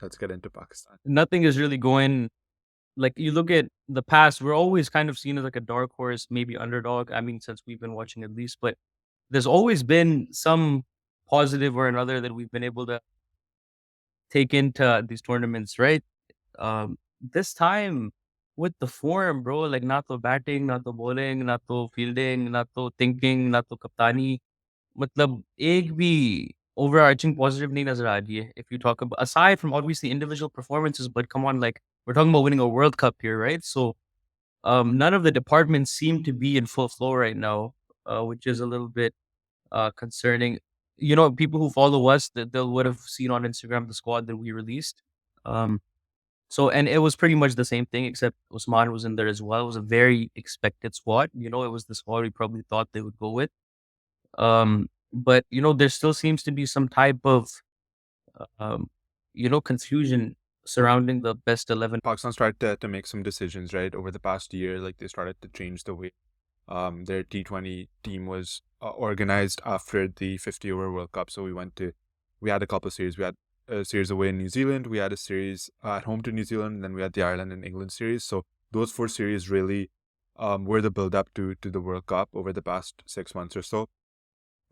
let's get into Pakistan. Nothing is really going like you look at the past, we're always kind of seen as like a dark horse, maybe underdog. I mean, since we've been watching at least, but there's always been some positive or another that we've been able to take into these tournaments, right? This time with the form, bro, like not the batting, not the bowling, not the fielding, not the thinking, not the kaptani. मतलब एक भी overarching positive नहीं नज़र आ रही है. If you talk about aside from obviously individual performances, but come on, like we're talking about winning a World Cup here, right? So none of the departments seem to be in full flow right now, which is a little bit concerning. You know, people who follow us that they would have seen on Instagram the squad that we released. Um, so and it was pretty much the same thing, except Usman was in there as well. It was a very expected squad. You know, it was the squad we probably thought they would go with. But you know, there still seems to be some type of um, confusion surrounding the best 11. Pakistan started to make some decisions, right, over the past year. Like they started to change the way their T20 team was organized after the 50 over World Cup. So we had a couple of series. We had a series away in New Zealand. We had a series at home to New Zealand. And then we had the Ireland and England series. So those four series really were the build up to the World Cup over the past 6 months or so.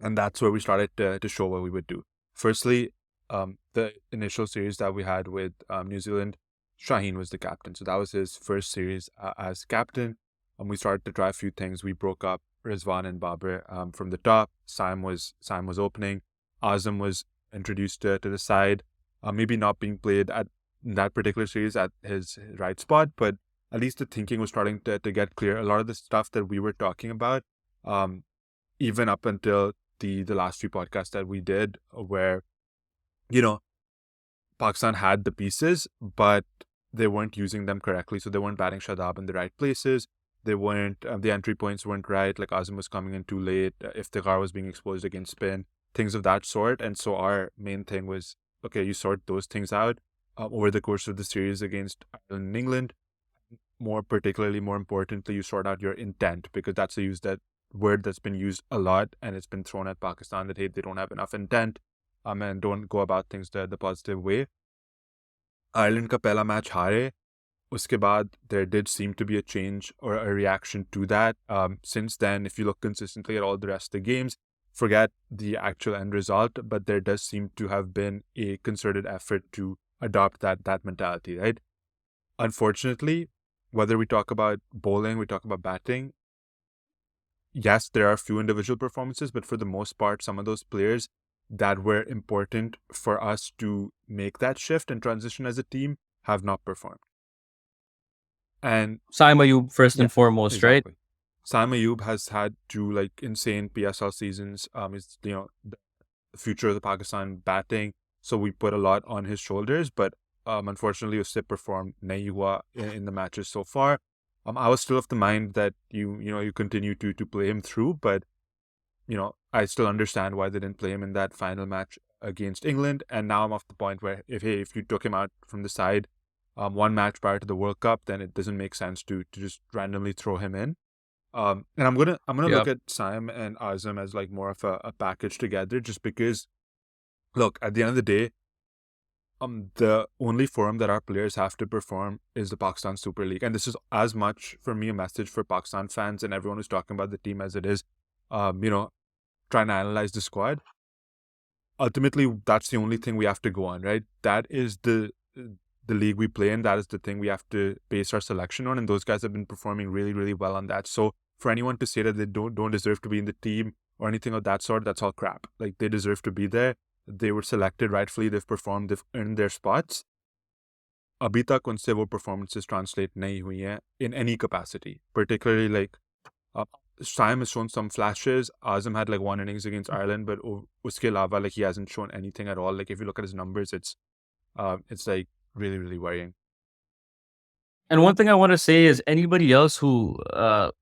And that's where we started to show what we would do. Firstly, the initial series that we had with New Zealand, Shaheen was the captain. So that was his first series as captain. And we started to try a few things. We broke up Rizwan and Babar from the top. Sam was opening. Azam was introduced to the side. Maybe not being played at that particular series at his right spot, but at least the thinking was starting to get clear. A lot of the stuff that we were talking about, um, even up until the last few podcasts that we did, where you know Pakistan had the pieces, but they weren't using them correctly. So they weren't batting Shadab in the right places. They weren't, the entry points weren't right. Like Azam was coming in too late. Iftikhar was being exposed against spin, things of that sort. And so our main thing was, okay, you sort those things out over the course of the series against Ireland and England. More particularly, more importantly, you sort out your intent, because that's a use that word that's been used a lot and it's been thrown at Pakistan that, hey, they don't have enough intent and don't go about things the positive way. Ireland का पहला match हारे, उसके बाद there did seem to be a change or a reaction to that. Since then, if you look consistently at all the rest of the games, forget the actual end result, but there does seem to have been a concerted effort to adopt that mentality, right? Unfortunately, whether we talk about bowling, we talk about batting, yes, there are a few individual performances, but for the most part, some of those players that were important for us to make that shift and transition as a team have not performed. And Saim Ayub first yeah, and foremost, right? exactly. Sam Ayub has had two like insane PSL seasons. Is the future of the Pakistan batting, so we put a lot on his shoulders. But unfortunately, usse performed nahi hua in the matches so far. I was still of the mind that you continue to play him through, but I still understand why they didn't play him in that final match against England. And now I'm off the point where if you took him out from the side, one match prior to the World Cup, then it doesn't make sense to just randomly throw him in. And I'm gonna Yeah. look at Sam and Azam as like more of a package together, just because look, at the end of the day, the only forum that our players have to perform is the Pakistan Super League. And this is as much for me a message for Pakistan fans and everyone who's talking about the team as it is, trying to analyze the squad. Ultimately, that's the only thing we have to go on, right? That is the league we play in. That is the thing we have to base our selection on. And those guys have been performing really, really well on that. So for anyone to say that they don't deserve to be in the team or anything of that sort, that's all crap. Like they deserve to be there. They were selected rightfully. They've performed. They've earned their spots. अभी तक उनसे वो performances translate नहीं हुई हैं in any capacity. Particularly like uh, Saim has shown some flashes. Azam had like one innings against Ireland, but uske alawa, like he hasn't shown anything at all. Like if you look at his numbers, it's like really, really worrying. And one thing I want to say is anybody else who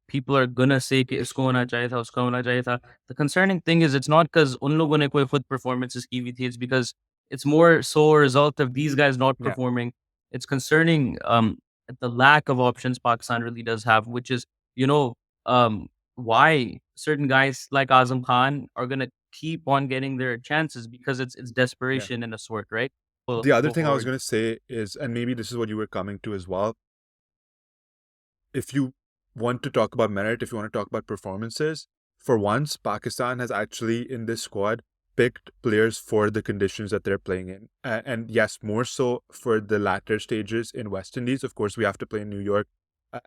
people are gonna say कि इसको होना चाहिए था, उसका होना चाहिए था. The concerning thing is it's not because उन लोगों ने कोई खुद performances की हुई थी. It's because it's more so a result of these guys not Yeah, performing. It's concerning the lack of options Pakistan really does have, which is you know why certain guys like Azam Khan are gonna keep on getting their chances because it's yeah. desperation in a sort, right? The other go thing I was forward. going to say is, and maybe this is what you were coming to as well, if you want to talk about merit, if you want to talk about performances, for once, Pakistan has actually in this squad picked players for the conditions that they're playing in. And yes, more so for the latter stages in West Indies. Of course, we have to play in New York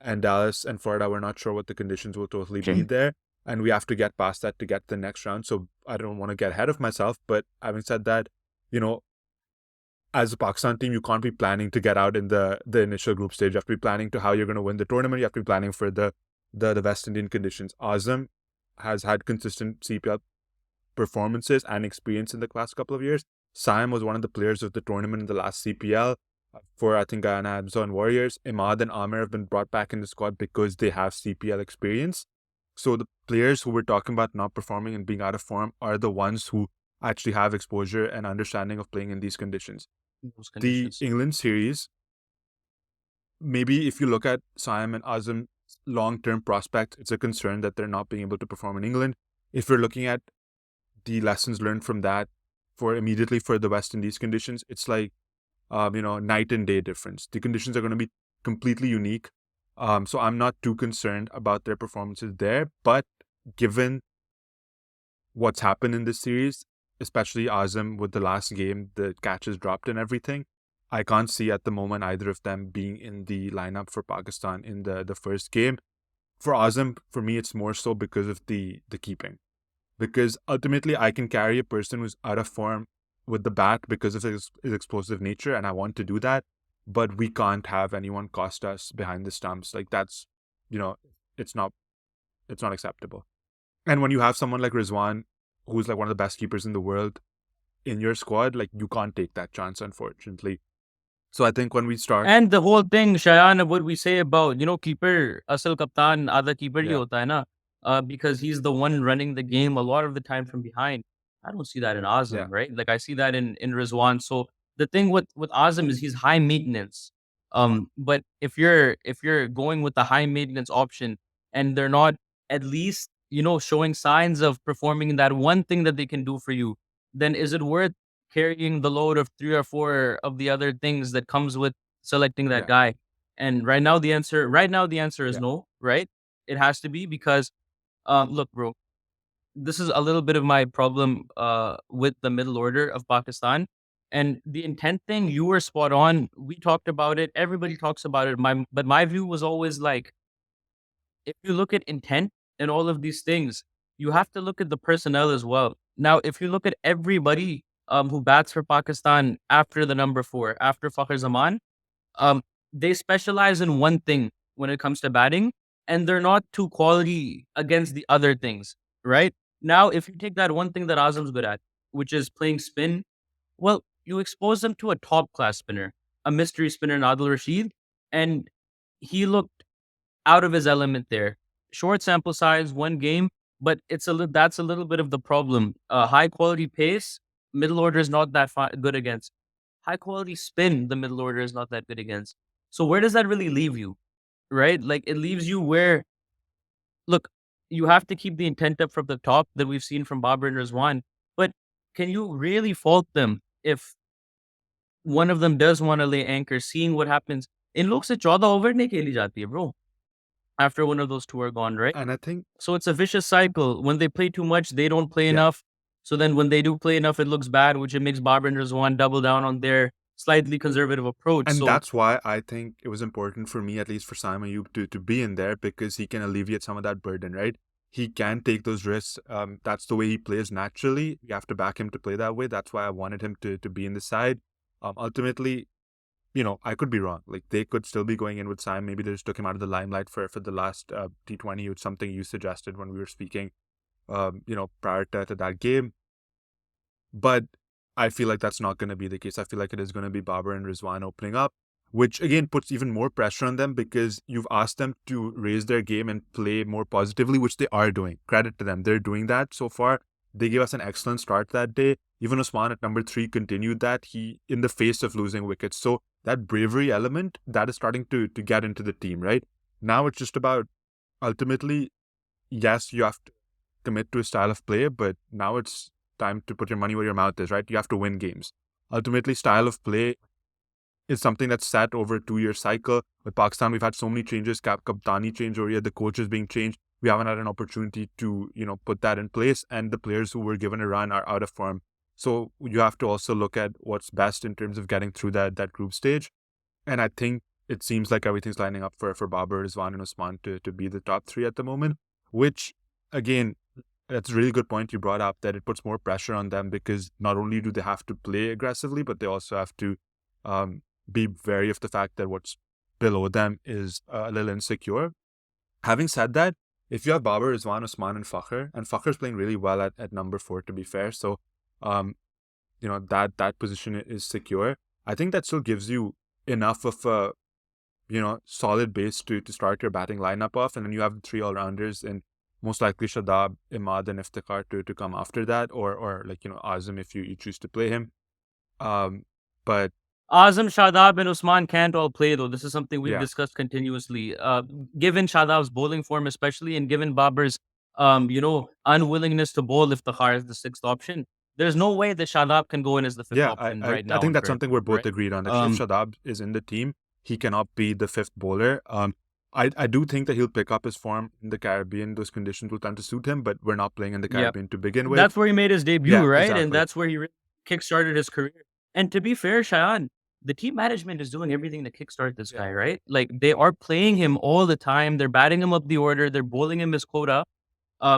and Dallas and Florida. We're not sure what the conditions will totally be there. And we have to get past that to get to the next round. So I don't want to get ahead of myself. But having said that, you know, as a Pakistan team, you can't be planning to get out in the initial group stage. You have to be planning to how you're going to win the tournament. You have to be planning for the West Indian conditions. Azam has had consistent CPL performances and experience in the last couple of years. Saim was one of the players of the tournament in the last CPL for, I think, Guyana Amazon Warriors. Imad and Amir have been brought back in the squad because they have CPL experience. So the players who we're talking about not performing and being out of form are the ones who actually have exposure and understanding of playing in these conditions. Those The conditions. England series, maybe if you look at Saim and Azam's long-term prospect, it's a concern that they're not being able to perform in England. If you're looking at the lessons learned from that for immediately for the West Indies conditions, it's like, night and day difference. The conditions are going to be completely unique. So I'm not too concerned about their performances there. But given what's happened in this series, especially Azam with the last game, the catches dropped and everything, I can't see at the moment either of them being in the lineup for Pakistan in the first game. For Azam, for me, it's more so because of the keeping. Because ultimately, I can carry a person who's out of form with the bat because of his explosive nature, and I want to do that. But we can't have anyone cost us behind the stumps. Like that's, it's not acceptable. And when you have someone like Rizwan, who's like one of the best keepers in the world, in your squad, like you can't take that chance, unfortunately. So I think when we start, And the whole thing, Shayan, what we say about, keeper, asal kaptan, other keeper hi yeah, hota hai na, because he's the one running the game a lot of the time from behind. I don't see that in Azam, yeah, right? Like I see that in Rizwan. So the thing with Azam is he's high maintenance. But if you're going with the high maintenance option and they're not at least, showing signs of performing in that one thing that they can do for you, then is it worth carrying the load of 3 or 4 of the other things that comes with selecting that yeah, guy? And right now the answer is yeah. no, right? It has to be because look, bro, this is a little bit of my problem with the middle order of Pakistan. And the intent thing, you were spot on. We talked about it. Everybody talks about it. But my view was always like, if you look at intent and all of these things, you have to look at the personnel as well. Now, if you look at everybody who bats for Pakistan after the number 4, after Fakhar Zaman, um, they specialize in one thing when it comes to batting, and they're not too quality against the other things, right? Now, if you take that one thing that Azam's good at, which is playing spin, well, you expose them to a top class spinner, a mystery spinner, Nadal Rashid, and he looked out of his element there. Short sample size, one game, but that's a little bit of the problem. High quality pace, middle order is not that good against. High quality spin, the middle order is not that good against. So where does that really leave you, right? Like it leaves you where, look, you have to keep the intent up from the top that we've seen from Babar and Rizwan, but can you really fault them if one of them does want to lay anchor, seeing what happens? In लोग से 14 over नहीं खेली जाती है, bro. After one of those two are gone, right? And I think, So it's a vicious cycle. When they play too much, they don't play yeah. enough. So then when they do play enough, it looks bad, which it makes Babar and Rizwan double down on their slightly conservative approach. And So that's why I think it was important for me, at least for Simon Ayub, to be in there because he can alleviate some of that burden, right? He can take those risks. That's the way he plays naturally. You have to back him to play that way. That's why I wanted him to be in the side. Ultimately, I could be wrong. Like they could still be going in with Simon. Maybe they just took him out of the limelight for the last T20. It's something you suggested when we were speaking, prior to that game. But I feel like that's not going to be the case. I feel like it is going to be Babar and Rizwan opening up, which again puts even more pressure on them because you've asked them to raise their game and play more positively, which they are doing. Credit to them. They're doing that so far. They gave us an excellent start that day. Even Usman at number 3 continued that, he in the face of losing wickets. So that bravery element, that is starting to get into the team, right? Now it's just about ultimately, yes, you have to commit to a style of play, but now it's time to put your money where your mouth is, right? You have to win games. ultimately style of play is something that's set over a 2-year cycle. With Pakistan, we've had so many changes, Kaptani change over here, the coaches being changed. We haven't had an opportunity to, put that in place, and the players who were given a run are out of form. So you have to also look at what's best in terms of getting through that group stage. And I think it seems like everything's lining up for Babar, Rizwan, and Usman to be the top three at the moment, which, again, that's a really good point you brought up, that it puts more pressure on them because not only do they have to play aggressively, but they also have to be wary of the fact that what's below them is a little insecure. Having said that, if you have Babar, Rizwan, Usman, and Fakhr's playing really well at number 4, to be fair, so that position is secure. I think that still gives you enough of a solid base to start your batting lineup off, and then you have the 3 all-rounders, and most likely Shadab, Imad, and Iftikhar to come after that, or Azam if you choose to play him. But Azam, Shadab, and Usman can't all play, though. This is something we've yeah, discussed continuously. Given Shadab's bowling form, especially, and given Babar's, unwillingness to bowl if Takhar is the sixth option, there's no way that Shadab can go in as the fifth yeah, I, option I, right I now think on that's current something we're form, both right? agreed on, that if Shadab is in the team, he cannot be the fifth bowler. I do think that he'll pick up his form in the Caribbean. Those conditions will tend to suit him, but we're not playing in the Yeah. Caribbean to begin with. That's where he made his debut, Yeah, right? And exactly. that's where he kickstarted his career. And to be fair, Shayan, the team management is doing everything to kickstart this Yeah. guy, right? Like they are playing him all the time. They're batting him up the order. They're bowling him his quota.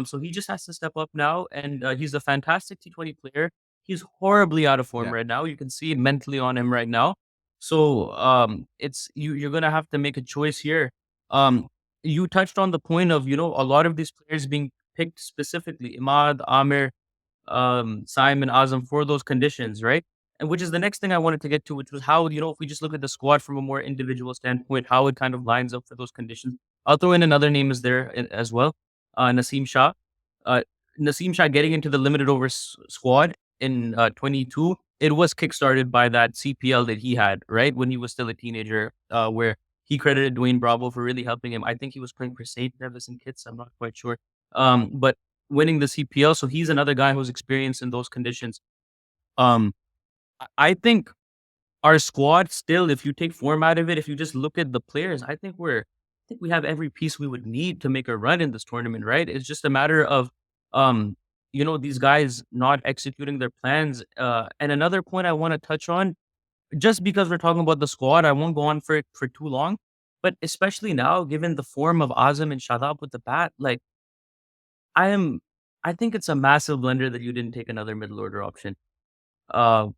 So he just has to step up now, and he's a fantastic T20 player. He's horribly out of form Yeah. right now. You can see it mentally on him right now. So it's you're gonna have to make a choice here. You touched on the point of a lot of these players being picked specifically, Imad, Amir, Simon, Azam for those conditions, right? And which is the next thing I wanted to get to, which was how, if we just look at the squad from a more individual standpoint, how it kind of lines up for those conditions. I'll throw in another name as there as well, Naseem Shah. Uh, Naseem Shah getting into the limited over squad in 22, it was kickstarted by that CPL that he had, right? When he was still a teenager, where he credited Dwayne Bravo for really helping him. I think he was playing for St. Nevis and Kitts. I'm not quite sure. But winning the CPL. So he's another guy who's experienced in those conditions. Um, I think our squad still, if you take form out of it, if you just look at the players, I think we have every piece we would need to make a run in this tournament, right? It's just a matter of, um, these guys not executing their plans. And another point I want to touch on, just because we're talking about the squad, I won't go on for it for too long, but especially now, given the form of Azam and Shadab with the bat, like I am I think it's a massive blunder that you didn't take another middle order option. Uh,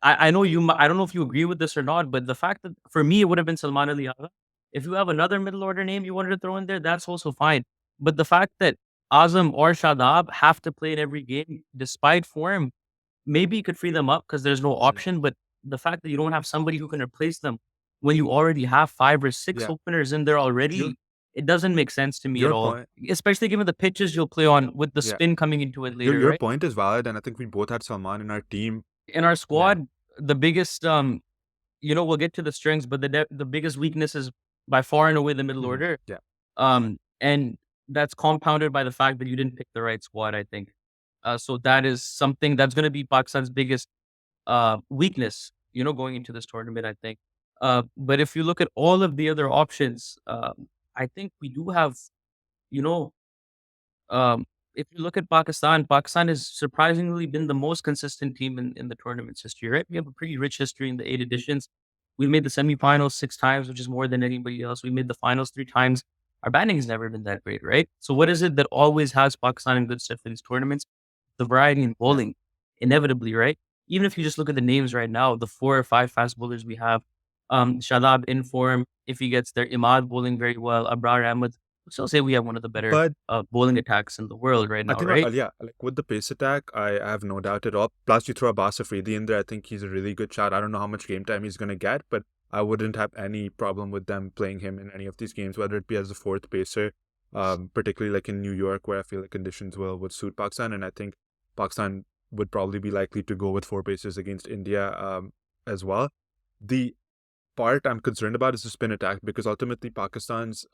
I know I don't know if you agree with this or not, but the fact that for me it would have been Salman Ali Agha. If you have another middle order name you wanted to throw in there, that's also fine. But the fact that Azam or Shadab have to play in every game despite form, maybe you could free them up because there's no Mm. option. But the fact that you don't have somebody who can replace them when you already have 5 or 6 Yeah. openers in there Your already, it doesn't make sense to me at your all. point. Especially given the pitches you'll play on with the Yeah. spin coming into it Your later, your right? point is valid, and I think we both had Salman in our team. In our Yeah. squad, the biggest we'll get to the strengths, but the biggest weakness is by far and away the middle Mhm. order. Yeah. And that's compounded by the fact that you didn't pick the right squad, I think. So that is something that's going to be Pakistan's biggest weakness, going into this tournament, I think. But if you look at all of the other options, I think we do have, you know, um, if you look at Pakistan, Pakistan has surprisingly been the most consistent team in the tournament's history, right? We have a pretty rich history in the 8 editions. We made the semifinals 6 times, which is more than anybody else. We made the finals 3 times. Our batting has never been that great, right? So what is it that always has Pakistan in good stead for these tournaments? The variety in Yeah. bowling, inevitably, right? Even if you just look at the names right now, the 4 or 5 fast bowlers we have, Shadab in form, if he gets there, Imad bowling very well, Abrar Ahmed, I'd still say we have one of the better But bowling attacks in the world right I now, think, right? yeah, like with the pace attack, I have no doubt at all. Plus, you throw Abbas Afridi in there. I think he's a really good shot. I don't know how much game time he's going to get, but I wouldn't have any problem with them playing him in any of these games, whether it be as a fourth pacer, particularly like in New York, where I feel like conditions would suit Pakistan. And I think Pakistan would probably be likely to go with four pacers against India as well. The part I'm concerned about is the spin attack, because ultimately Pakistan's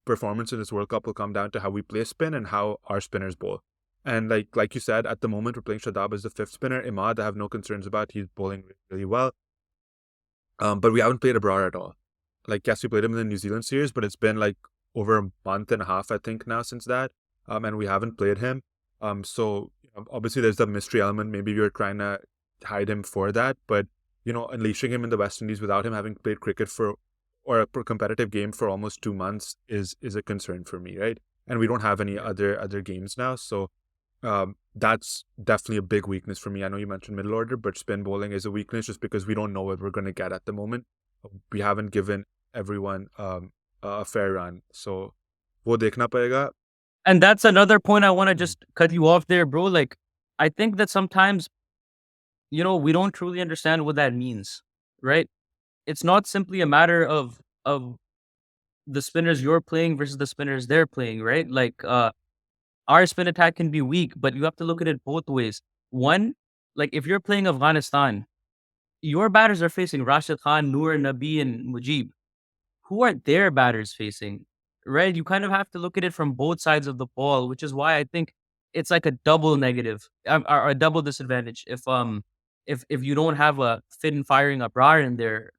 performance in this World Cup will come down to how we play spin and how our spinners bowl. And like you said, at the moment we're playing Shadab as the fifth spinner. Imad, I have no concerns about. He's bowling really well. But we haven't played Abrar at all. Like, yes, we played him in the New Zealand series, but it's been like over a month and a half, I think, now since that. And we haven't played him. So obviously there's the mystery element. Maybe we were trying to hide him for that, but unleashing him in the West Indies without him having played cricket for or a competitive game for almost 2 months is a concern for me, right? And we don't have any Yeah. other games now, so that's definitely a big weakness for me. I know you mentioned middle order, but spin bowling is a weakness just because we don't know what we're going to get at the moment. We haven't given everyone a fair run, so वो देखना पड़ेगा. And that's another point I want to Mhm. just cut you off there, bro. Like, I think that sometimes, we don't truly understand what that means, right? It's not simply a matter of the spinners you're playing versus the spinners they're playing, right? Like, our spin attack can be weak, but you have to look at it both ways. One, like if you're playing Afghanistan, your batters are facing Rashid Khan, Noor, Nabi, and Mujib. Who are their batters facing? Right? You kind of have to look at it from both sides of the ball, which is why I think it's like a double negative, or a double disadvantage if you don't have a fit and firing Abrar in there.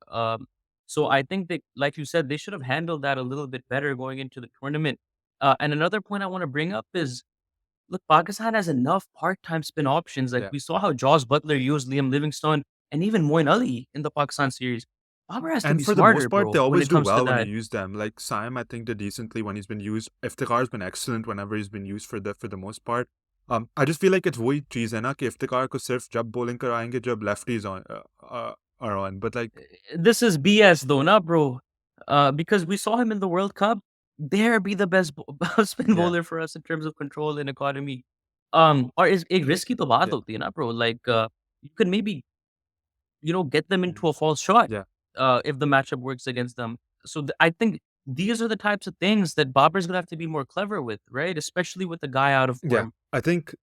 So I think that, like you said, they should have handled that a little bit better going into the tournament. And another point I want to bring up is, look, Pakistan has enough part-time spin options. Like Yeah. we saw how Jaws Butler used Liam Livingstone and even Moin Ali in the Pakistan series. Babar has to And be for the most smarter, part, they bro, when always it do comes to well when you that. use them. Like Saim, I think did decently when he's been used. Iftikhar's been excellent whenever he's been used for the most part. I just feel like it's वही चीज है ना कि इफ्तिकार को सिर्फ जब bowling कराएंगे जब lefties are on. But like, This is BS though, not bro. Because we saw him in the World Cup. There be the best spin yeah, bowler for us in terms of control and economy. Or is एक risky तो बात yeah, होती है ना, bro. Like, you could maybe get them into a false shot, yeah. if the matchup works against them. So I think these are the types of things that Babar's gonna have to be more clever with, right? Especially with the guy out of Yeah, form. I think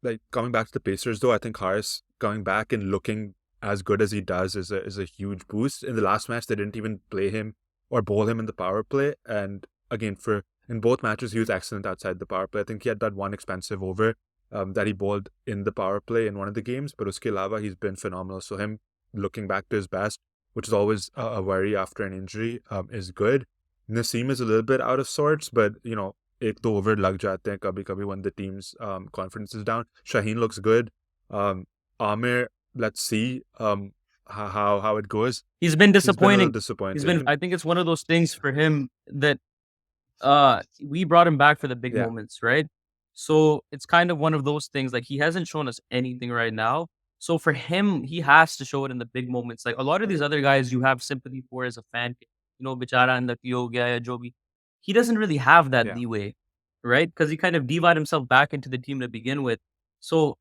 like coming back to the Pacers though, I think Harris coming back and looking as good as he does is a huge boost. In the last match, they didn't even play him or bowl him in the power play, and again for in both matches he was excellent outside the power play. I think he had that one expensive over that he bowled in the power play in one of the games, but uske alawa he's been phenomenal. So him looking back to his best, which is always a worry after an injury, is good. Naseem is a little bit out of sorts, but एक दो over लग जाते हैं कभी कभी when the team's confidence is down. Shaheen looks good. Amir, let's see how it goes. He's been He's been a little disappointing. He's been. disappointing. I think it's one of those things for him that we brought him back for the big Yeah, moments, right? So it's kind of one of those things. Like he hasn't shown us anything right now. So for him, he has to show it in the big moments. Like a lot of these other guys, you have sympathy for as a fan. Bichara and the Kyo Gaya Jobi. He doesn't really have that yeah. leeway, right? Because he kind of divided himself back into the team to begin with. So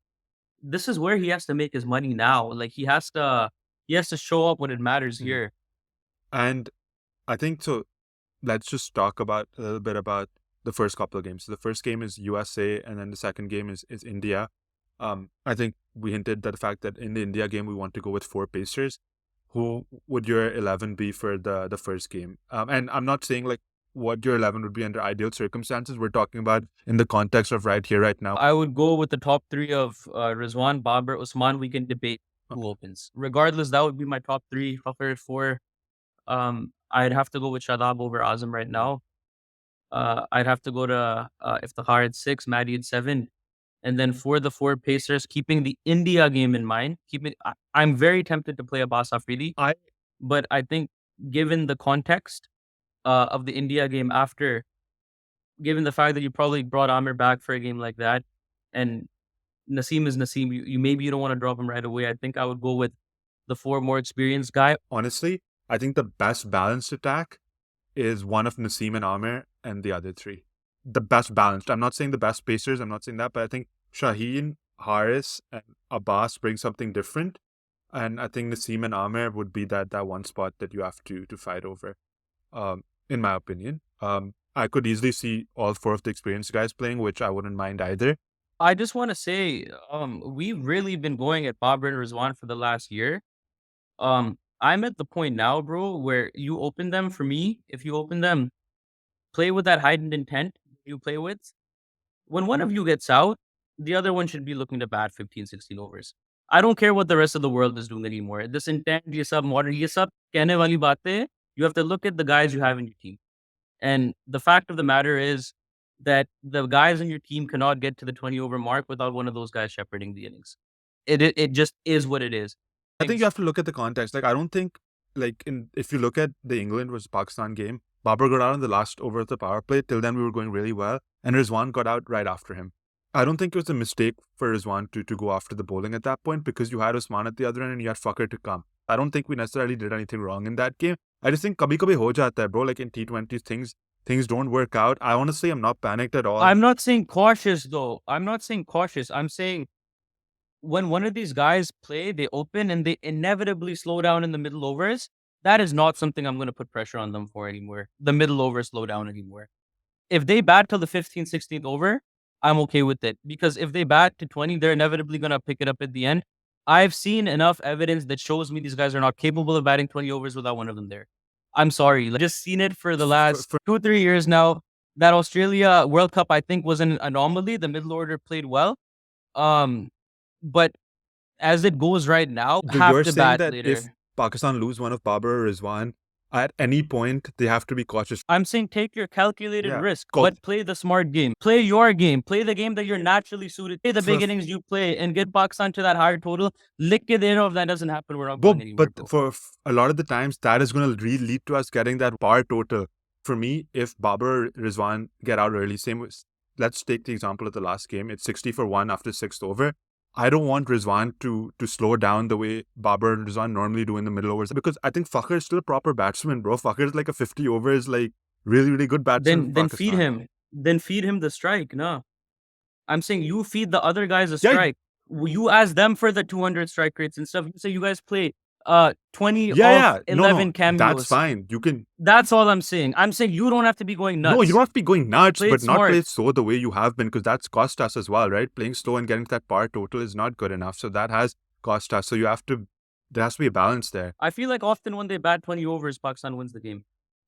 this is where he has to make his money now. Like he has to show up when it matters Mhm. here. And I think so. Let's just talk about a little bit about the first couple of games. So the first game is USA, and then the second game is India. I think we hinted at the fact that in the India game we want to go with four pacers. Who would your 11 be for the first game? And I'm not saying like what your 11 would be under ideal circumstances. We're talking about in the context of right here, right now. I would go with the top three of Rizwan, Babar, Usman. We can debate who Okay. opens. Regardless, that would be my top three. Fakir at four. I'd have to go with Shadab over Azam right Mhm. now. I'd have to go to Iftikhar at six, Maddie at seven. And then for the four Pacers, keeping the India game in mind, I'm very tempted to play Abbas Afridi, I but I think given the context of the India game after, given the fact that you probably brought Amir back for a game like that, and Naseem is Naseem. You maybe you don't want to drop him right away. I think I would go with the four more experienced guy. honestly, I think the best balanced attack is one of Naseem and Amir and the other three. The best balanced. I'm not saying the best pacers. I'm not saying that, but I think Shaheen, Haris, and Abbas bring something different. And I think Naseem and Amir would be that one spot that you have to fight over. In my opinion. I could easily see all four of the experienced guys playing, which I wouldn't mind either. I just want to say, we've really been going at Babar and Rizwan for the last year. I'm at the point now, bro, where you open them for me. If you open them, play with that heightened intent you play with. When one of you gets out, the other one should be looking to bat 15, 16 overs. I don't care what the rest of the world is doing anymore. This intent, ये सब modern, ये सब कहने वाली बातें हैं. You have to look at the guys you have in your team. And the fact of the matter is that the guys in your team cannot get to the 20 over mark without one of those guys shepherding the innings. It just is what it is. I think you have to look at the context. Like, I don't think, like, if you look at the England versus Pakistan game, Babar got out in the last over of the power play. Till then, we were going really well, and Rizwan got out right after him. I don't think it was a mistake for Rizwan to go after the bowling at that point, because you had Usman at the other end and you had Fakhr to come. I don't think we necessarily did anything wrong in that game. I just think kabhi kabhi ho jata hai, bro. Like in T20s, things don't work out. I honestly am not panicked at all. I'm not saying cautious though. I'm not saying cautious. I'm saying when one of these guys play, they open and they inevitably slow down in the middle overs. That is not something I'm going to put pressure on them for anymore. The middle over slow down anymore. If they bat till the 15th, 16th over, I'm okay with it. Because if they bat to 20, they're inevitably going to pick it up at the end. I've seen enough evidence that shows me these guys are not capable of batting 20 overs without one of them there. I'm sorry. Like, just seen it for the last 2 or 3 years now. That Australia World Cup, I think, was an anomaly. The middle order played well. But as it goes right now, So have you're to saying bat that later. if Pakistan lose one of Babar or Rizwan, at any point they have to be cautious. I'm saying take your calculated Yeah. risk, but play the smart game. Play your game. Play the game that you're naturally suited. Play the big innings you play and get Pakistan to that higher total. Lick it in. If that doesn't happen, we're not going anywhere. But for a lot of the times, that is going to lead to us getting that par total. For me, if Babar or Rizwan get out early, let's take the example of the last game. It's 60 for 1 after 6th over. I don't want Rizwan to slow down the way Babar and Rizwan normally do in the middle overs, because I think Fakhr is still a proper batsman, bro. Fakhr is like a 50 overs, like really, really good batsman. Then feed him. Then feed him the strike. No, I'm saying you feed the other guys a strike. You ask them for the 200 strike rates and stuff. You say you guys play 20 off 11 cameos. That's fine. You can. That's all I'm saying. I'm saying you don't have to be going nuts. No, you don't have to be going nuts, Play but not smart. play it slow the way you have been, because that's cost us as well, right? Playing slow and getting to that par total is not good enough. So that has cost us. So there has to be a balance there. I feel like often when they bat 20 overs, Pakistan wins the game.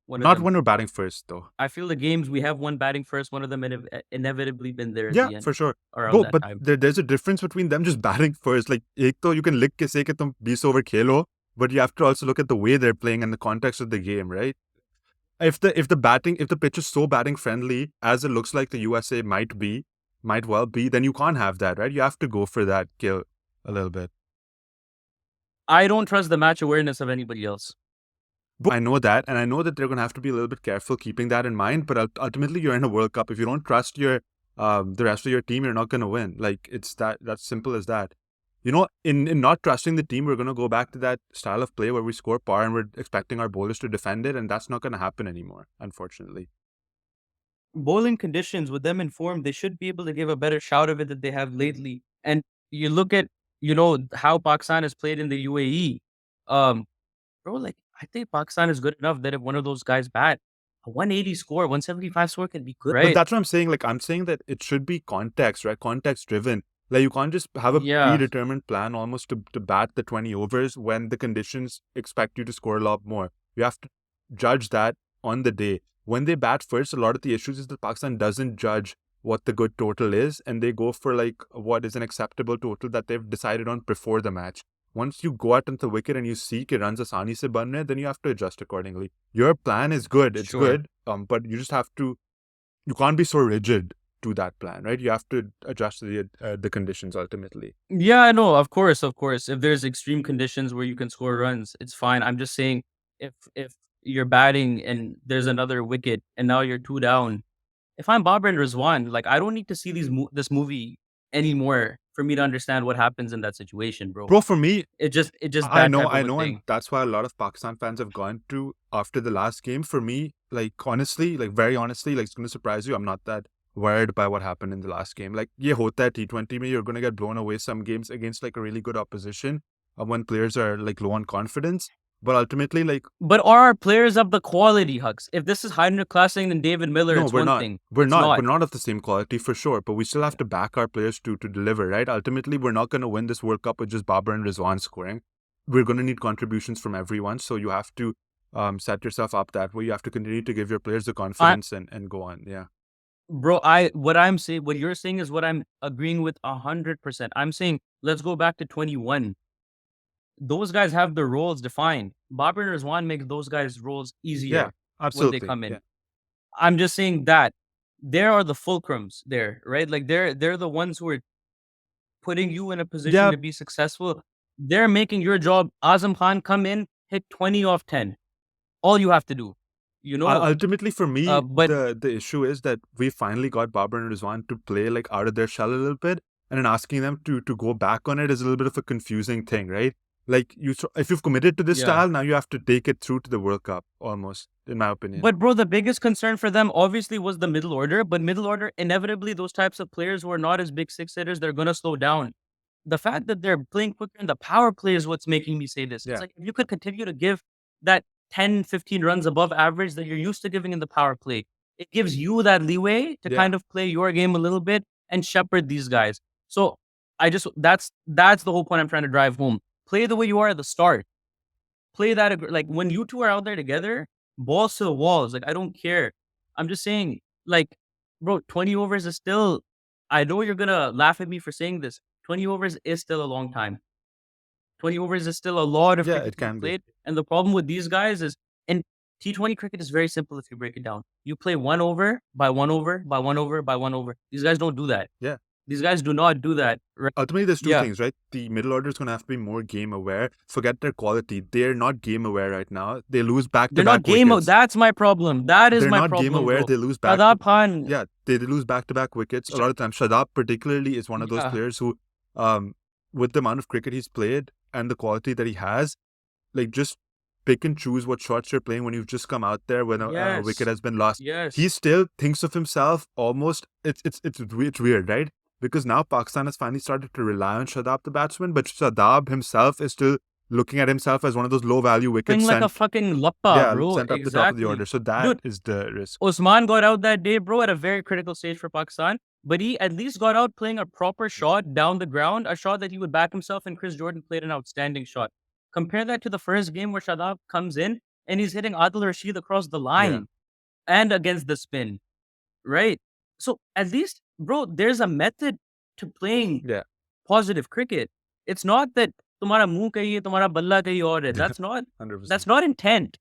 Not when we're batting first, though. I feel the games we have one batting first, one of them inevitably been there at Yeah, the end. for sure. Around But there's a difference between them just batting first. Like, ek to you can lick ke say ke tum 20 over khelo, but you have to also look at the way they're playing and the context of the game, right? If the pitch is so batting friendly as it looks like the USA might well be, then you can't have that, right? You have to go for that kill a little bit. I don't trust the match awareness of anybody else. I know that, and I know that they're going to have to be a little bit careful keeping that in mind. But ultimately, you're in a World Cup. If you don't trust the rest of your team, you're not going to win. Like, it's that's simple as that. You know, in not trusting the team, we're going to go back to that style of play where we score par and we're expecting our bowlers to defend it, and that's not going to happen anymore, unfortunately. Bowling conditions, with them informed, they should be able to give a better shout of it that they have lately. And you look at, how Pakistan has played in the UAE. Bro, like, I think Pakistan is good enough that if one of those guys bat, a 180 score, 175 score can be good, right? But that's what I'm saying. Like, I'm saying that it should be context, right? Context driven. Like, you can't just have a predetermined plan almost to bat the 20 overs when the conditions expect you to score a lot more. You have to judge that on the day. When they bat first, a lot of the issues is that Pakistan doesn't judge what the good total is, and they go for like what is an acceptable total that they've decided on before the match. Once you go out into the wicket and you see कि runs आसानी से बन रहे हैं, then you have to adjust accordingly. Your plan is good, it's good, but you just have to. You can't be so rigid to that plan, right? You have to adjust to the conditions ultimately. Yeah, I know. Of course. If there's extreme conditions where you can score runs, it's fine. I'm just saying, if you're batting and there's another wicket and now you're 2 down, if I'm Babar and Rizwan, like, I don't need to see this movie anymore for me to understand what happens in that situation, bro. Bro, for me, it just I know, and that's why a lot of Pakistan fans have gone to after the last game. For me, like, honestly, like, very honestly, like, it's going to surprise you. I'm not that worried by what happened in the last game. Like, ye hota hai T20 mein, you're going to get blown away some games against like a really good opposition when players are like low on confidence. But ultimately, like... But are our players of the quality, Hugs? If this is Hydra Classing and David Miller, it's one thing. We're not of the same quality for sure, but we still have to back our players to deliver, right? Ultimately, we're not going to win this World Cup with just Babar and Rizwan scoring. We're going to need contributions from everyone, so you have to set yourself up that way. You have to continue to give your players the confidence and go on, yeah. Bro, what you're saying is what I'm agreeing with 100%. I'm saying let's go back to 21. Those guys have their roles defined. Babar and Rizwan make those guys' roles Yeah, easier when they absolutely. come in. Yeah. I'm just saying that there are the fulcrums there, right? Like they're the ones who are putting you in a position Yeah. to be successful. They're making your job. Azam Khan, come in, hit 20 off 10. All you have to do, you know. Ultimately, for me, But the issue is that we finally got Babar and Rizwan to play like out of their shell a little bit, and then asking them to go back on it is a little bit of a confusing thing, right? Like if you've committed to this yeah. style, now you have to take it through to the World Cup, almost, in my opinion. But bro, the biggest concern for them obviously was the middle order. But middle order, inevitably, those types of players who are not as big six hitters, they're gonna slow down. The fact that they're playing quicker in the power play is what's making me say this. It's Yeah, like if you could continue to give that 10, 15 runs above average that you're used to giving in the power play, it gives you that leeway to yeah, kind of play your game a little bit and shepherd these guys. So I just that's the whole point I'm trying to drive home. Play the way you are at the start. Play that like when you two are out there together, balls to the walls. Like I don't care. I'm just saying, like, bro, 20 overs is still. I know you're gonna laugh at me for saying this. 20 overs is still a long time. 20 overs is still a lot of yeah. cricket It to be can be. played. And the problem with these guys is, and T20 cricket is very simple if you break it down. You play 1 over by 1 over by 1 over by 1 over. These guys don't do that. Yeah. These guys do not do that. Right? Ultimately, there's two Yeah. things, right? The middle order is going to have to be more game aware. Forget their quality. They're not game aware right now. They lose back to They're not back game. wickets. That's my problem. That is They're my not game problem, aware. bro. They lose back to Shadab Khan. yeah. They lose back to back wickets a lot of times. Shadab particularly is one of those Yeah. players who, with the amount of cricket he's played and the quality that he has, like just pick and choose what shots you're playing when you've just come out there when a wicket Yes. has been lost. He Yes. still thinks of himself almost. It's weird, right? Because now Pakistan has finally started to rely on Shadab the batsman, but Shadab himself is still looking at himself as one of those low value wickets Playing like a sent fucking lappa, yeah bro. sent up the top of the Exactly. order. So that Dude, is the risk. Usman got out that day, bro, at a very critical stage for Pakistan. But he at least got out playing a proper shot down the ground, a shot that he would back himself, and Chris Jordan played an outstanding shot. Compare that to the first game where Shadab comes in and he's hitting Adil Rashid across the Yeah, line and against the spin, right? So at least, bro, there's a method to playing yeah, positive cricket. It's not that तुम्हारा मुंह कहीं है, तुम्हारा बल्ला कहीं और है. 100%. That's not intent.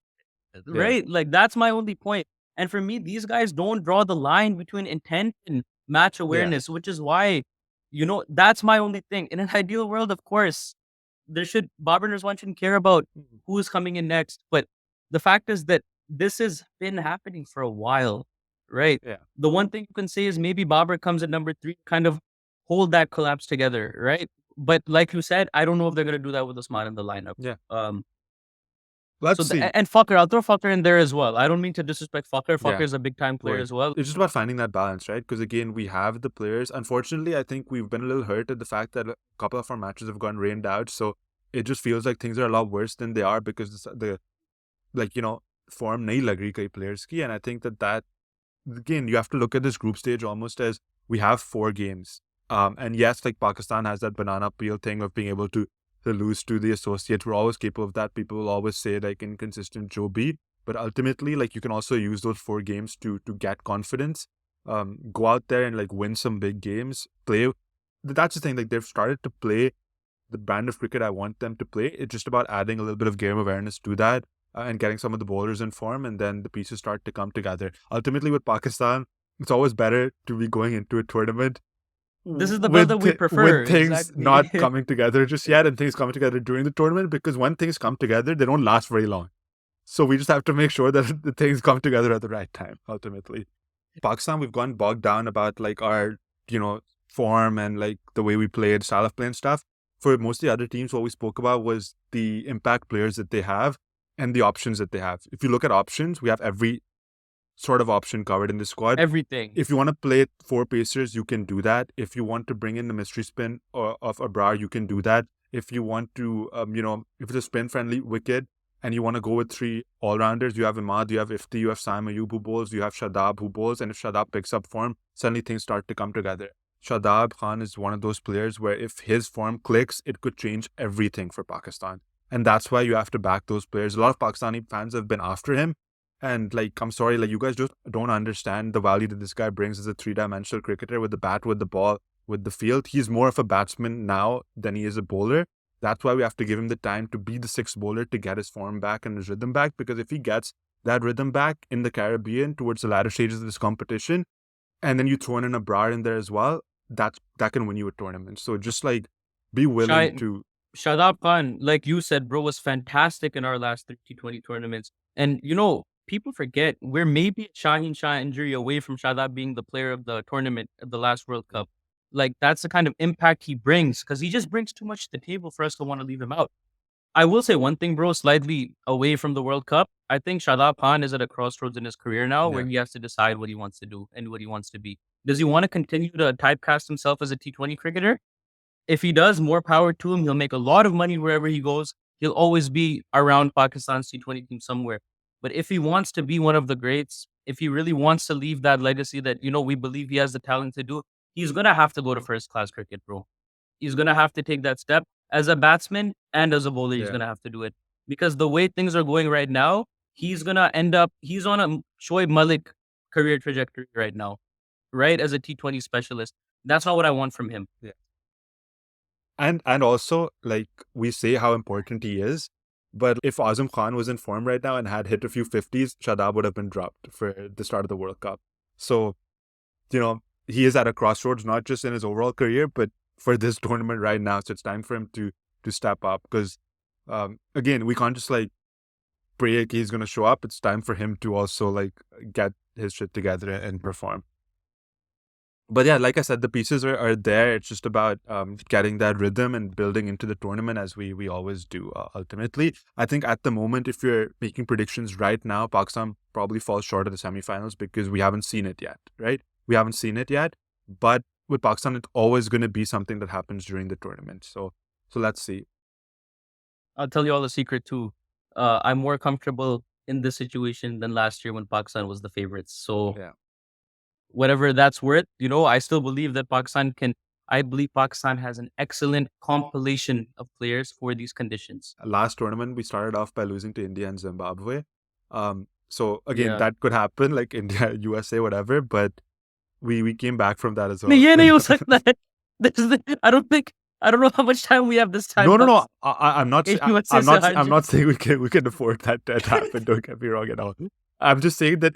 Yeah, Right? Like that's my only point. And for me, these guys don't draw the line between intent and match yeah, awareness, which is why, that's my only thing. In an ideal world, of course, Babar and Rizwan shouldn't care about who is coming in next. But the fact is that this has been happening for a while, right? yeah, The one thing you can say is maybe Babar comes at number 3, kind of hold that collapse together, right? But like you said, I don't know if they're gonna do that with Usman in the lineup. yeah. Um, Let's see. and Fucker, I'll throw Fucker in there as well. I don't mean to disrespect Fucker. Fucker Yeah. is a big time player Word. as well. It's just about finding that balance, right? Because again, we have the players. Unfortunately, I think we've been a little hurt at the fact that a couple of our matches have gone rained out. So it just feels like things are a lot worse than they are because the like form nahi lag rahi kai players ki. And I think that again, you have to look at this group stage almost as we have 4 games. And yes, like Pakistan has that banana peel thing of being able to lose to the associates. We're always capable of that. People will always say like inconsistent Joe B. But ultimately, like you can also use those 4 games to get confidence. Go out there and like win some big games. Play. That's the thing. Like they've started to play the brand of cricket I want them to play. It's just about adding a little bit of game awareness to that and getting some of the bowlers in form, and then the pieces start to come together. Ultimately, with Pakistan, it's always better to be going into a tournament This is the brother we prefer. with things Exactly. not coming together just yet and things coming together during the tournament, because when things come together, they don't last very long. So we just have to make sure that the things come together at the right time, ultimately. Pakistan, we've gone bogged down about like our, form and like the way we played, style of play and stuff. For most of the other teams, what we spoke about was the impact players that they have and the options that they have. If you look at options, we have every sort of option covered in the squad. Everything. If you want to play 4 pacers, you can do that. If you want to bring in the mystery spin of Abrar, you can do that. If you want to, if it's a spin-friendly wicket and you want to go with 3 all-rounders, you have Imad, you have Ifti, you have Saim Ayub who bowls, you have Shadab who bowls, and if Shadab picks up form, suddenly things start to come together. Shadab Khan is one of those players where if his form clicks, it could change everything for Pakistan. And that's why you have to back those players. A lot of Pakistani fans have been after him. And like, I'm sorry, like you guys just don't understand the value that this guy brings as a three-dimensional cricketer with the bat, with the ball, with the field. He's more of a batsman now than he is a bowler. That's why we have to give him the time to be the sixth bowler to get his form back and his rhythm back. Because if he gets that rhythm back in the Caribbean towards the latter stages of this competition, and then you throw in a Brar in there as well, that can win you a tournament. So just like be willing Shai to, Shadab Khan, like you said, bro, was fantastic in our last 30-20 tournaments. And people forget we're maybe a Shaheen Shah injury away from Shadab being the player of the tournament at the last World yeah, Cup. Like that's the kind of impact he brings because he just brings too much to the table for us to want to leave him out. I will say one thing, bro, slightly away from the World Cup. I think Shadab Khan is at a crossroads in his career now where yeah, he has to decide what he wants to do and what he wants to be. Does he want to continue to typecast himself as a T20 cricketer? If he does, more power to him. He'll make a lot of money wherever he goes. He'll always be around Pakistan's T20 team somewhere. But if he wants to be one of the greats, if he really wants to leave that legacy that, we believe he has the talent to do, he's going to have to go to first class cricket, bro. He's going to have to take that step as a batsman and as a bowler. He's yeah. going to have to do it because the way things are going right now, he's going to end up, he's on a Shoaib Malik career trajectory right now, right? As a T20 specialist. That's not what I want from him. Yeah. And also, like we say how important he is, but if Azam Khan was in form right now and had hit a few 50s, Shadab would have been dropped for the start of the World Cup. So, he is at a crossroads, not just in his overall career, but for this tournament right now. So it's time for him to step up because, again, we can't just like pray he's going to show up. It's time for him to also like get his shit together and perform. But yeah, like I said, the pieces are there. It's just about getting that rhythm and building into the tournament as we always do. Ultimately, I think at the moment, if you're making predictions right now, Pakistan probably falls short of the semifinals because we haven't seen it yet, right? We haven't seen it yet. But with Pakistan, it's always going to be something that happens during the tournament. So let's see. I'll tell you all a secret too. I'm more comfortable in this situation than last year when Pakistan was the favorites. So Yeah. whatever that's worth, I still believe that Pakistan can. I believe Pakistan has an excellent compilation of players for these conditions. Last tournament, we started off by losing to India and Zimbabwe. So again, Yeah. that could happen, like India, USA, whatever. But we came back from that as नहीं, well. ये नहीं हो सकता है. I don't know how much time we have this time. No, no, no. I'm not. USA से हार I'm जाए. not saying we can afford that to happen. Don't get me wrong at all. I'm just saying that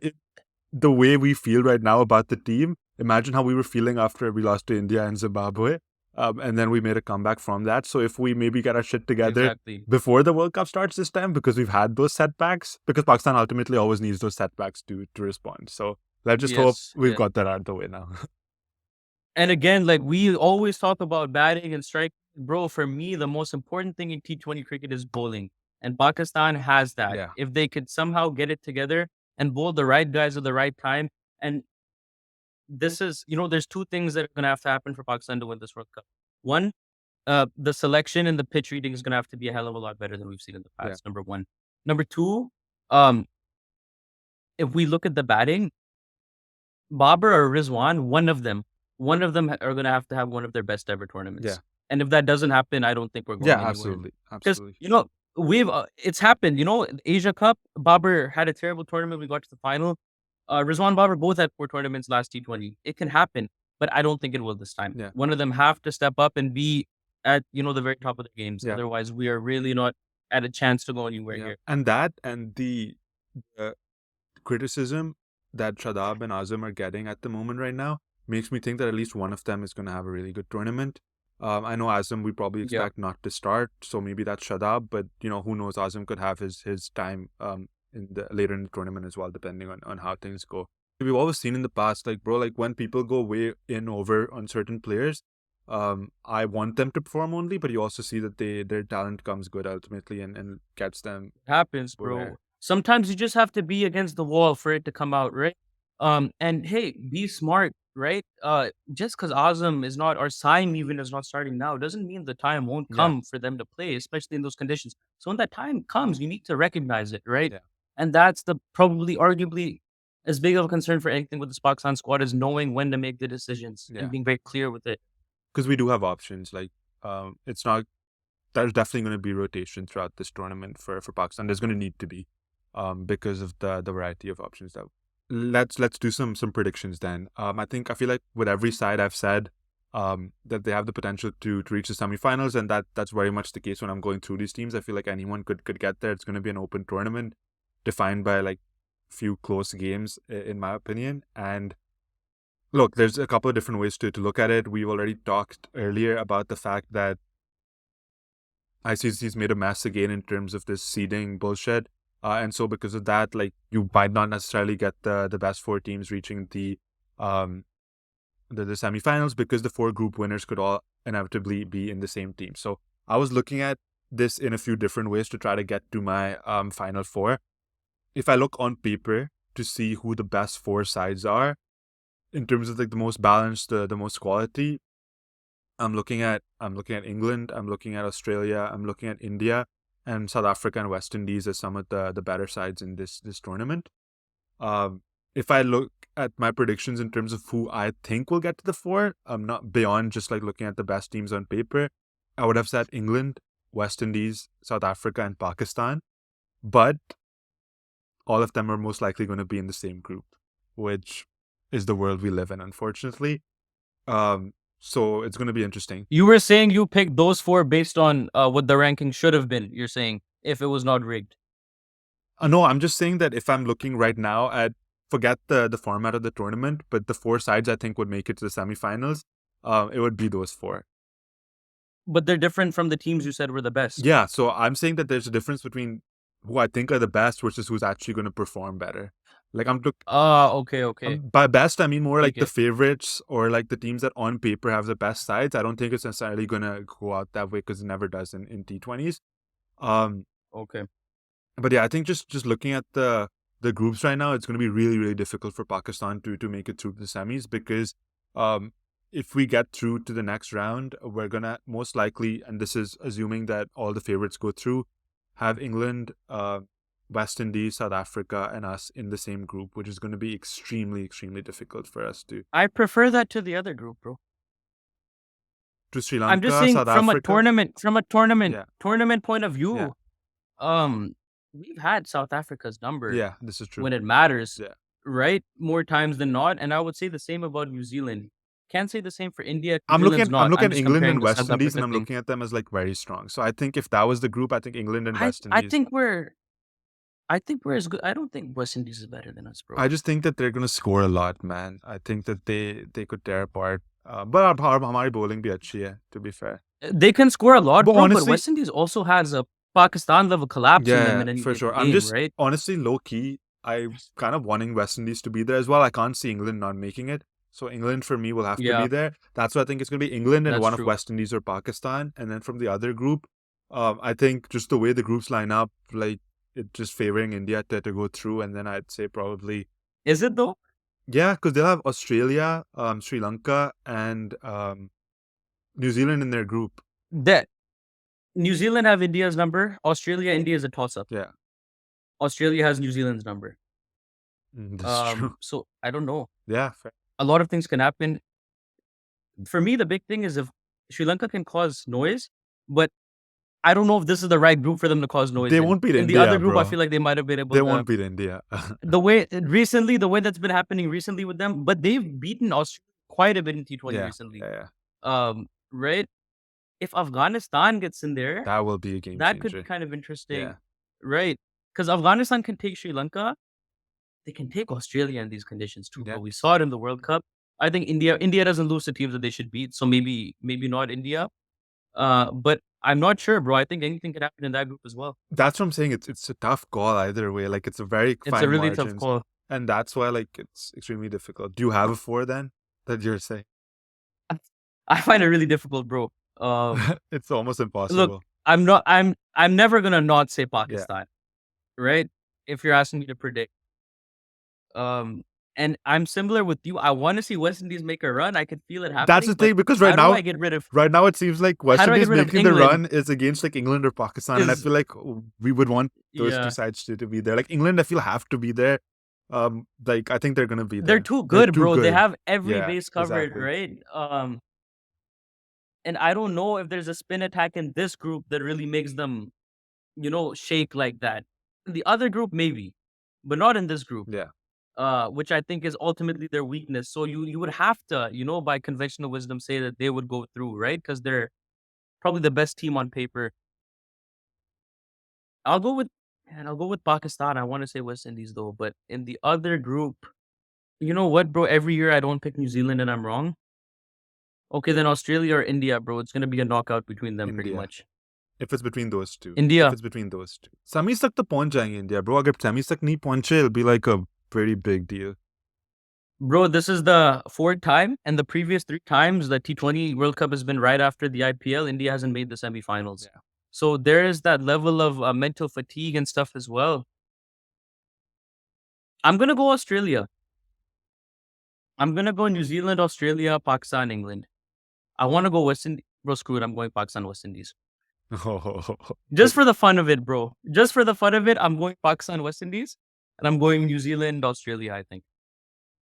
the way we feel right now about the team. Imagine how we were feeling after we lost to India and Zimbabwe, and then we made a comeback from that. So if we maybe get our shit together Exactly. before the World Cup starts this time, because we've had those setbacks, because Pakistan ultimately always needs those setbacks to respond. So let's just hope Yes. we've Yeah. got that out of the way now. And again, like we always talk about batting and striking. Bro, for me, the most important thing in T20 cricket is bowling. And Pakistan has that. Yeah, If they could somehow get it together and bowl the right guys at the right time. And this is, there's two things that are going to have to happen for Pakistan to win this World Cup. One, the selection and the pitch reading is going to have to be a hell of a lot better than we've seen in the yeah, past. Number one. Number two, um, if we look at the batting, Babar or Rizwan, one of them are going to have one of their best ever yeah, tournaments. And if that doesn't happen, I don't think we're yeah. going anywhere. Absolutely, Because absolutely. it's happened. Asia Cup, Babar had a terrible tournament. We got to the final. Rizwan Babar both had poor tournaments last T20. It can happen, but I don't think it will this time. Yeah, One of them have to step up and be at the very top of the games. yeah, Otherwise, we are really not at a chance to go anywhere yeah. here. And that and the uh, criticism that Shadab and Azam are getting at the moment right now makes me think that at least one of them is going to have a really good tournament. I know Azam we probably Yeah, expect not to start, so maybe that's Shadab, but who knows? Azam could have his time in the later in the tournament as well, depending on how things go. We've always seen in the past, like bro, like when people go way in over on certain players, I want them to perform only, but you also see that their talent comes good ultimately and gets them it happens, over bro. there. Sometimes you just have to be against the wall for it to come out, right? And hey, be smart, right? Just because Azam is not, or Saim even is not starting now, doesn't mean the time won't Yeah, come for them to play, especially in those conditions. So when that time comes, you need to recognize it, right? yeah, And that's the probably arguably as big of a concern for anything with this Pakistan squad is knowing when to make the decisions and yeah. being very clear with it. Because we do have options. Like, it's not. There's definitely going to be rotation throughout this tournament for Pakistan. There's going to need to be. because of the variety of options that. Let's do some predictions then. I feel like with every side I've said that they have the potential to reach the semifinals, and that's very much the case when I'm going through these teams. I feel like anyone could get there. It's going to be an open tournament defined by like few close games, in my opinion. And look, there's a couple of different ways to look at it. We've already talked earlier about the fact that ICC's made a mess again in terms of this seeding bullshit. And so because of that, like you might not necessarily get the best four teams reaching um the semifinals, because the four group winners could all inevitably be in the same team. So I was looking at this in a few different ways to try to get to my final four. If I look on paper to see who the best four sides are in terms of like the most balanced, the most quality, I'm looking at England, I'm looking at Australia, I'm looking at India, and South Africa and West Indies as some of the better sides in this tournament. If I look at my predictions in terms of who I think will get to the four, not beyond just like looking at the best teams on paper, I would have said England, West Indies, South Africa, and Pakistan. But all of them are most likely going to be in the same group, which is the world we live in, unfortunately. So it's going to be interesting. You were saying you picked those four based on what the ranking should have been. You're saying if it was not rigged. No, I'm just saying that if I'm looking right now at, forget the format of the tournament, but the four sides I think would make it to the semifinals, it would be those four. But they're different from the teams you said were the best. Yeah, so I'm saying that there's a difference between who I think are the best versus who's actually going to perform better. Like I'm okay. by best I mean more like Okay. the favorites, or like the teams that on paper have the best sides. I don't think it's necessarily gonna go out that way, because it never does in T20s. Okay. But yeah, I think just looking at the groups right now, it's gonna be really, really difficult for Pakistan to make it through the semis, because if we get through to the next round, we're gonna most likely, and this is assuming that all the favorites go through, have England, West Indies, South Africa, and us in the same group, which is going to be extremely, extremely difficult for us to. I prefer that to the other group, bro. To Sri I'm just Lanka, saying South Africa. tournament Yeah, point of view. yeah, We've had South Africa's number yeah. This is true. when it matters, Yeah, right? More times than not, and I would say the same about New Zealand. Can't say the same for India. I'm New Zealand's not. looking I'm at just England comparing and the West South Indies, and Africa I'm thing. looking at them as like very strong. So I think if that was the group, I think England and West I Indies. think we're as good. I don't think West Indies is better than us, bro. I just think that they're gonna score a lot, man. I think that they could tear apart. But हमारी bowling भी अच्छी है, to be fair. They can score a lot, But bro. But honestly, West Indies also has a Pakistan level collapse in them yeah, in any for given sure. I'm game, just right? honestly low key. I kind of wanting West Indies to be there as well. I can't see England not making it. So England for me will have to be Yeah, there. That's why I think it's gonna be England and that's one of true. West Indies or Pakistan, and then from the other group, I think just the way the groups line up, like it just favoring India to go through, and then I'd say probably Is it though? yeah, because they'll have Australia, Sri Lanka, and New Zealand in their group. That New Zealand have India's number. Australia, India is a toss-up. Yeah, Australia has New Zealand's number. that's true. So I don't know. Yeah, fair. A lot of things can happen. For me, the big thing is if Sri Lanka can cause noise, but I don't know if this is the right group for them to cause noise They in. won't beat In the other India, group, I bro. feel like they might have been able They to. won't beat India. The way that's been happening recently with them, but they've beaten Australia quite a bit in T20 Yeah, recently. yeah. Right? If Afghanistan gets in there, That will be a game that could be changer. kind of interesting, Yeah. right? Because Afghanistan can take Sri Lanka, they can take Australia in these conditions too. Yeah. But we saw it in the World Cup. I think India doesn't lose to teams that they should beat, so maybe not India. But I'm not sure, bro. I think anything could happen in that group as well. That's what I'm saying. It's a tough call either way. Like it's a very It's fine a really tough margins, call. and that's why like it's extremely difficult. Do you have a four then that you're saying? I find it really difficult, bro. It's almost Look, impossible. I'm never gonna not say Yeah. Pakistan, right? If you're asking me to predict. And I'm similar with you. I want to see West Indies make a run. I could feel it happening. That's the but thing, because how right do now, I get rid of it seems like West how do I get Indies rid of making the England? run is against like England or Pakistan, and I Is feel like we would want those yeah. two sides to be there. Like England, I feel have to be there. Like I think they're gonna be They're there. too good, too bro. They good. have every Yeah, base covered, exactly. right? And I don't know if there's a spin attack in this group that really makes them, shake like that. In the other group, maybe, but not in this group. Yeah. Which I think is ultimately their weakness. So you would have to, by conventional wisdom, say that they would go through, right? Because they're probably the best team on paper. I'll go with and I'll go with Pakistan. I want to say West Indies though, but in the other group, you know what, bro? Every year I don't pick New Zealand and I'm wrong. Okay, then Australia or India, bro. It's gonna be a knockout between them, pretty India. much. If it's between those two. If India, it's between those two. Semis tak to पहुंच जाएंगे India, bro. अगर semis tak नहीं पहुंचे, it'll be like a very big deal. bro. This is the fourth time, and the previous three times the T20 World Cup has been right after the IPL. India hasn't made the semifinals, Yeah. so there is that level of mental fatigue and stuff as well. I'm gonna go Australia. I'm gonna go New Zealand, Australia, Pakistan, England. I want to go West Indies. Bro, screw it. I'm going Pakistan, West Indies. Just for the fun of it, bro. Just for the fun of it, I'm going Pakistan, West Indies, and I'm going New Zealand, Australia, I think.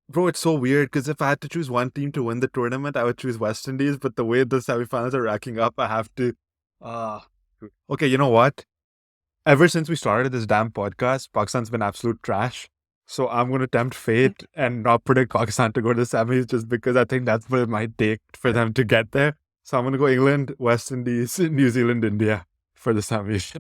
Bro, it's so weird because if I had to choose one team to win the tournament, I would choose West Indies. But the way the semifinals are racking up, I have to. Okay, you know what? Ever since we started this damn podcast, Pakistan's been absolute trash. So I'm going to tempt fate and not predict Pakistan to go to the semis just because I think that's what it might take for them to get there. So I'm going to go England, West Indies, New Zealand, India for the semis.